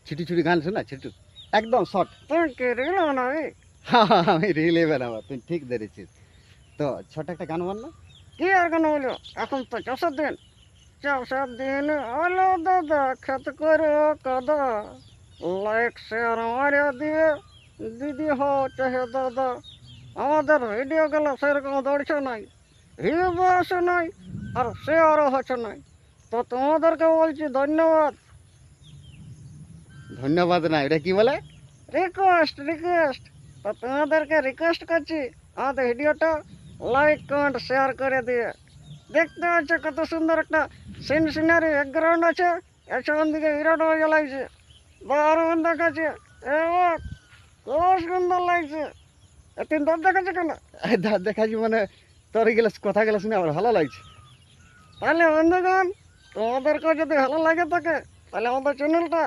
ছুটি ছুটি গান শোনা ছোটু, একদম শর্ট। তুই কি রিল বানাবি? হ্যাঁ, আমি রিলে বানাবো, তুই ঠিক ধরেছিস। তো ছোট একটা গান বল না। কি আর কেন হলো? এখন তো চাষের দিন হলো দাদা, খেত করে কাদা, লাইক শেয়ার মারিয়া দিয়ে দিদি হো চাহে দাদা। আমাদের ভিডিও গুলো সেরকম দৌড়ছে নাই, ভিউ আসে নাই, আর শেয়ারও হচ্ছে নাই। তো তোমাদেরকে বলছি ধন্যবাদ। ধন্যবাদ না, এটা কি বলে? রিকোয়েস্ট। তো তোমাদেরকে রিকোয়েস্ট করছি, আমাদের ভিডিওটা লাইক কমেন্ট শেয়ার করে দিয়ে। দেখতে পাচ্ছ কত সুন্দর একটা সিনারি ব্যাকগ্রাউন্ড আছে, পেছন দিকে বিরাট মজা লাগছে, দারুণ দেখাচ্ছে। এ বাপ, খুব সুন্দর লাগছে। তিন দাঁত দেখাচ্ছে কেন? দাঁত দেখাচ্ছি মানে তোর এগুলো কথা গেলে শুনে আমার ভালো লাগছে। তাহলে বন্ধুগণ, তোমাদেরকেও যদি ভালো লাগে থাকে, তাহলে আমাদের চ্যানেলটা